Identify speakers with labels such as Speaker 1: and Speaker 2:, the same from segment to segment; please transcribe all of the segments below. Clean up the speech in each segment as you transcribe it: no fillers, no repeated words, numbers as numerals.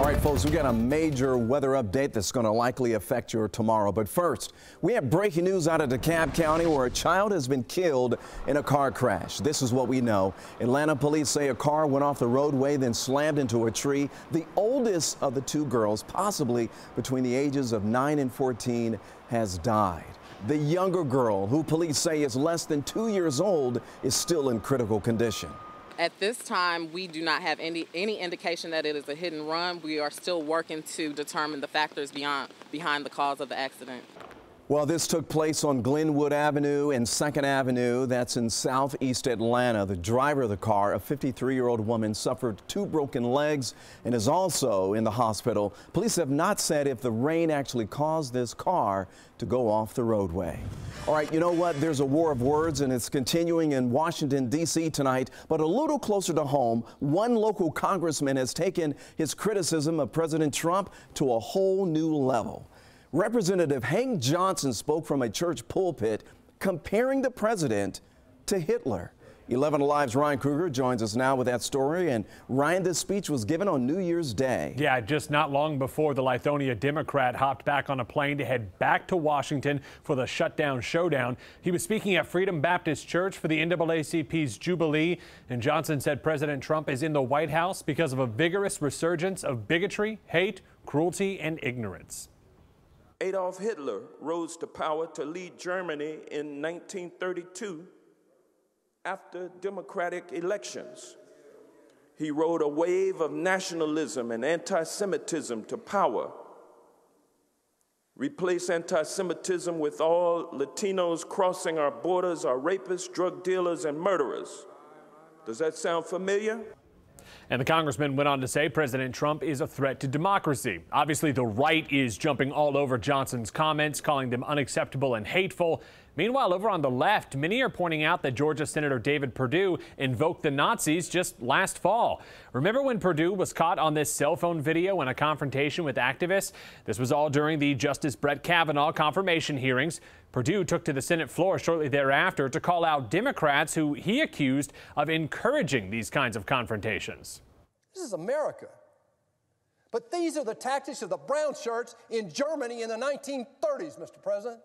Speaker 1: right, folks, we got a major weather update that's going to likely affect your tomorrow. But first, we have breaking news out of DeKalb County where a child has been killed in a car crash. This is what we know. Atlanta police say a car went off the roadway, then slammed into a tree. The oldest of the two girls, possibly between the ages of 9 and 14, has died. The younger girl, who police say is less than 2 years old, is still in critical condition.
Speaker 2: At this time, we do not have any indication that it is a hit and run. We are still working to determine the factors behind the cause of the accident.
Speaker 1: Well, this took place on Glenwood Avenue and 2nd Avenue. That's in southeast Atlanta. The driver of the car, a 53-year-old woman, suffered 2 broken legs and is also in the hospital. Police have not said if the rain actually caused this car to go off the roadway. All right, you know what? There's a war of words, and it's continuing in Washington, D.C. tonight. But a little closer to home, one local congressman has taken his criticism of President Trump to a whole new level. Representative Hank Johnson spoke from a church pulpit comparing the president to Hitler. 11 Alive's Ryan Kruger joins us now with that story. And Ryan, this speech was given on New Year's Day. Yeah, just not long before the Lithonia Democrat hopped back on a plane to head back to Washington for the Shutdown Showdown. He was speaking at Freedom Baptist Church for the NAACP's Jubilee, and Johnson said President Trump is in the White House because of a vigorous resurgence of bigotry, hate, cruelty, and ignorance.
Speaker 3: Adolf Hitler rose to power to lead Germany in 1932 after democratic elections. He rode a wave of nationalism and anti-Semitism to power, replaced anti-Semitism with all Latinos crossing our borders are rapists, drug dealers, and murderers. Does that sound familiar?
Speaker 4: And the congressman went on to say President Trump is a threat to democracy. Obviously, the right is jumping all over Johnson's comments, calling them unacceptable and hateful. Meanwhile, over on the left, many are pointing out that Georgia Senator David Perdue invoked the Nazis just last fall. Remember when Perdue was caught on this cell phone video in a confrontation with activists? This was all during the Justice Brett Kavanaugh confirmation hearings. Perdue took to the Senate floor shortly thereafter to call out Democrats who he accused of encouraging these kinds of confrontations.
Speaker 5: This is America. But these are the tactics of the brown shirts in Germany in the 1930s, Mr. President.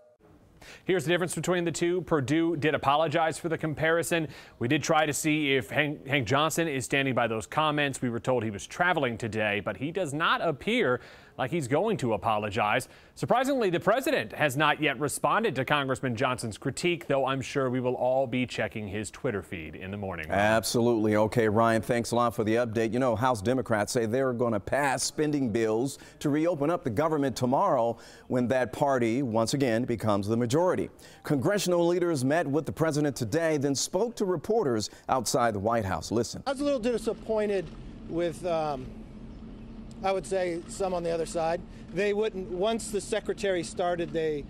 Speaker 4: Here's the difference between the two. Perdue did apologize for the comparison. We did try to see if Hank Johnson is standing by those comments. We were told he was traveling today, but he does not appear like he's going to apologize. Surprisingly, the president has not yet responded to Congressman Johnson's critique, though I'm sure we will all be checking his Twitter feed in the morning.
Speaker 1: Absolutely. Okay, Ryan, thanks a lot for the update. You know, House Democrats say they're going to pass spending bills to reopen up the government tomorrow when that party once again becomes the majority. Congressional leaders met with the president today, then spoke to reporters outside the White House. Listen.
Speaker 6: I was a little disappointed with I would say some on the other side. They wouldn't, once the secretary started, the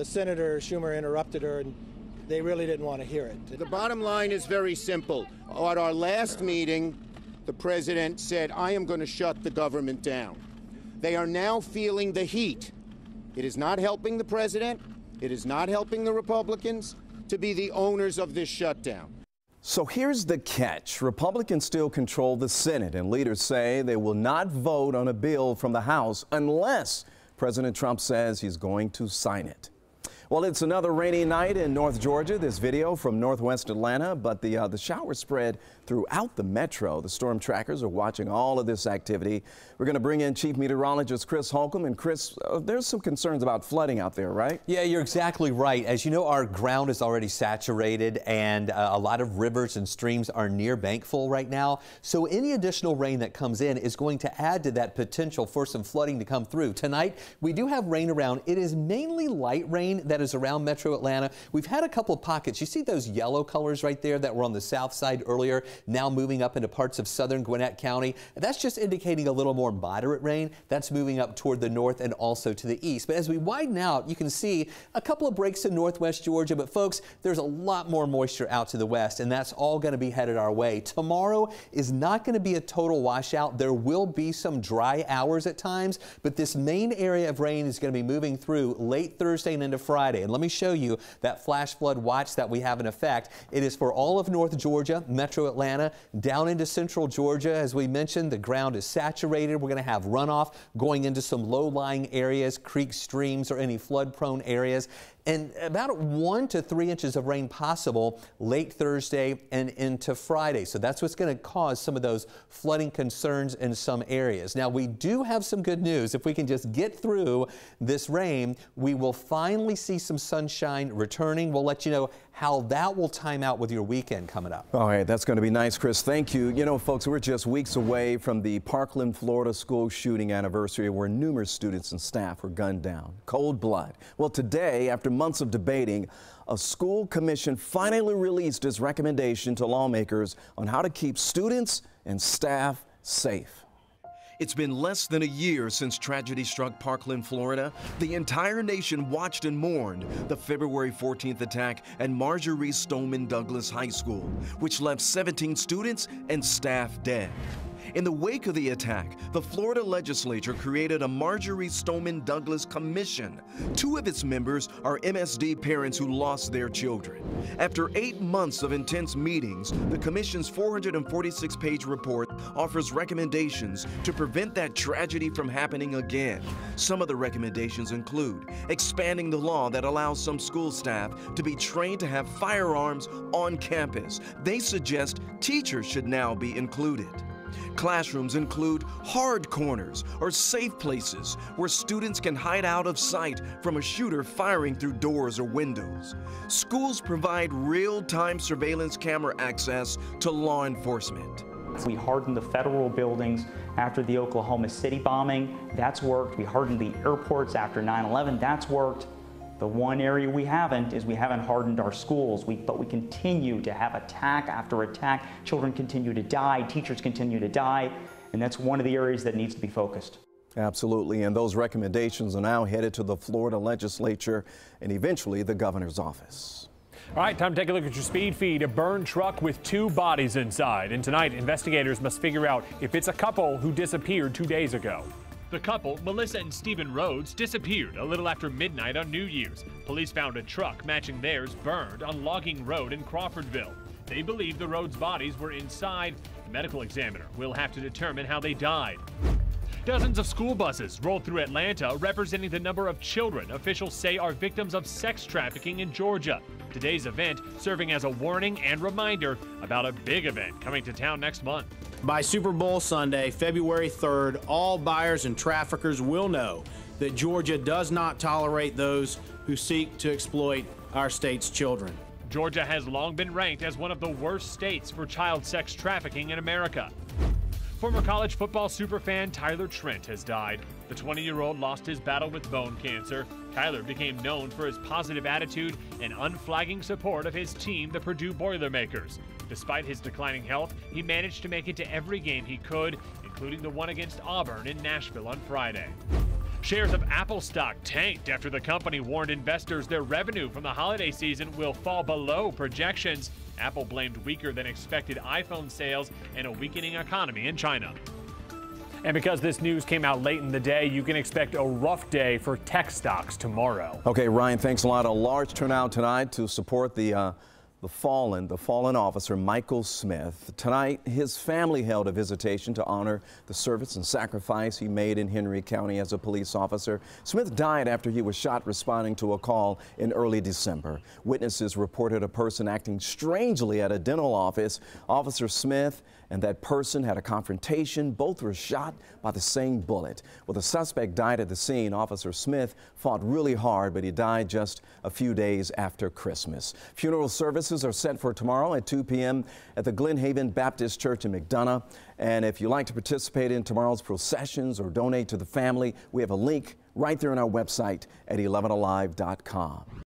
Speaker 6: Senator Schumer interrupted her, and they really didn't want to hear it.
Speaker 7: The bottom line is very simple. At our last meeting, the president said, I am going to shut the government down. They are now feeling the heat. It is not helping the president. It is not helping the Republicans to be the owners of this shutdown.
Speaker 1: So here's the catch. Republicans still control the Senate, and leaders say they will not vote on a bill from the House unless President Trump says he's going to sign it. Well, it's another rainy night in North Georgia. This video from northwest Atlanta, but the shower spread throughout the metro. The storm trackers are watching all of this activity. We're going to bring in Chief Meteorologist Chris Holcomb. And Chris, there's some concerns about flooding out there, right?
Speaker 8: Yeah, you're exactly right. As you know, our ground is already saturated, and a lot of rivers and streams are near bank full right now. So any additional rain that comes in is going to add to that potential for some flooding to come through. Tonight, we do have rain around. It is mainly light rain that is around Metro Atlanta. We've had a couple of pockets. You see those yellow colors right there that were on the south side earlier, now moving up into parts of southern Gwinnett County. That's just indicating a little more moderate rain. That's moving up toward the north and also to the east. But as we widen out, you can see a couple of breaks in northwest Georgia. But folks, there's a lot more moisture out to the west, and that's all going to be headed our way. Tomorrow is not going to be a total washout. There will be some dry hours at times, but this main area of rain is going to be moving through late Thursday and into Friday. Friday. And let me show you that flash flood watch that we have in effect. It is for all of North Georgia, Metro Atlanta, down into Central Georgia. As we mentioned, the ground is saturated. We're going to have runoff going into some low-lying areas, creeks, streams, or any flood-prone areas. And about 1 to 3 inches of rain possible late Thursday and into Friday. So that's what's going to cause some of those flooding concerns in some areas. Now, we do have some good news. If we can just get through this rain, we will finally see some sunshine returning. We'll let you know how that will time out with your weekend coming up.
Speaker 1: All right, that's going to be nice, Chris. Thank you. You know, folks, we're just weeks away from the Parkland, Florida school shooting anniversary where numerous students and staff were gunned down. Cold blood. Well, today, after months of debating, a school commission finally released its recommendation to lawmakers on how to keep students and staff safe. It's been less than a year since tragedy struck Parkland, Florida. The entire nation watched and mourned the February 14th attack at Marjorie Stoneman Douglas High School, which left 17 students and staff dead. In the wake of the attack, the Florida legislature created a Marjorie Stoneman Douglas Commission. 2 of its members are MSD parents who lost their children. After 8 months of intense meetings, the commission's 446-page report offers recommendations to prevent that tragedy from happening again. Some of the recommendations include expanding the law that allows some school staff to be trained to have firearms on campus. They suggest teachers should now be included. Classrooms include hard corners or safe places where students can hide out of sight from a shooter firing through doors or windows. Schools provide real-time surveillance camera access to law enforcement.
Speaker 9: We hardened the federal buildings after the Oklahoma City bombing. That's worked. We hardened the airports after 9/11. That's worked. The one area we haven't is we haven't hardened our schools, but we continue to have attack after attack. Children continue to die, teachers continue to die, and that's one of the areas that needs to be focused.
Speaker 1: Absolutely, and those recommendations are now headed to the Florida legislature and eventually the governor's office.
Speaker 4: All right, time to take a look at your speed feed. A burned truck with 2 bodies inside. And tonight, investigators must figure out if it's a couple who disappeared 2 days ago. The couple, Melissa and Stephen Rhodes, disappeared a little after midnight on New Year's. Police found a truck matching theirs burned on Logging Road in Crawfordville. They believe the Rhodes' bodies were inside. The medical examiner will have to determine how they died. Dozens of school buses rolled through Atlanta, representing the number of children officials say are victims of sex trafficking in Georgia. Today's event serving as a warning and reminder about a big event coming to town next month.
Speaker 10: By Super Bowl Sunday, February 3rd, all buyers and traffickers will know that Georgia does not tolerate those who seek to exploit our state's children.
Speaker 4: Georgia has long been ranked as one of the worst states for child sex trafficking in America. Former college football superfan Tyler Trent has died. The 20-year-old lost his battle with bone cancer. Tyler became known for his positive attitude and unflagging support of his team, the Purdue Boilermakers. Despite his declining health, he managed to make it to every game he could, including the one against Auburn in Nashville on Friday. Shares of Apple stock tanked after the company warned investors their revenue from the holiday season will fall below projections. Apple blamed weaker than expected iPhone sales and a weakening economy in China. And because this news came out late in the day, you can expect a rough day for tech stocks tomorrow.
Speaker 1: Okay, Ryan, thanks a lot. A large turnout tonight to support the fallen officer Michael Smith. Tonight, his family held a visitation to honor the service and sacrifice he made in Henry County as a police officer. Smith died after he was shot responding to a call in early December. Witnesses reported a person acting strangely at a dental office. Officer Smith and that person had a confrontation. Both were shot by the same bullet. Well, the suspect died at the scene. Officer Smith fought really hard, but he died just a few days after Christmas. Funeral services are set for tomorrow at 2 p.m. at the Glen Haven Baptist Church in McDonough. And if you'd like to participate in tomorrow's processions or donate to the family, we have a link right there on our website at 11alive.com.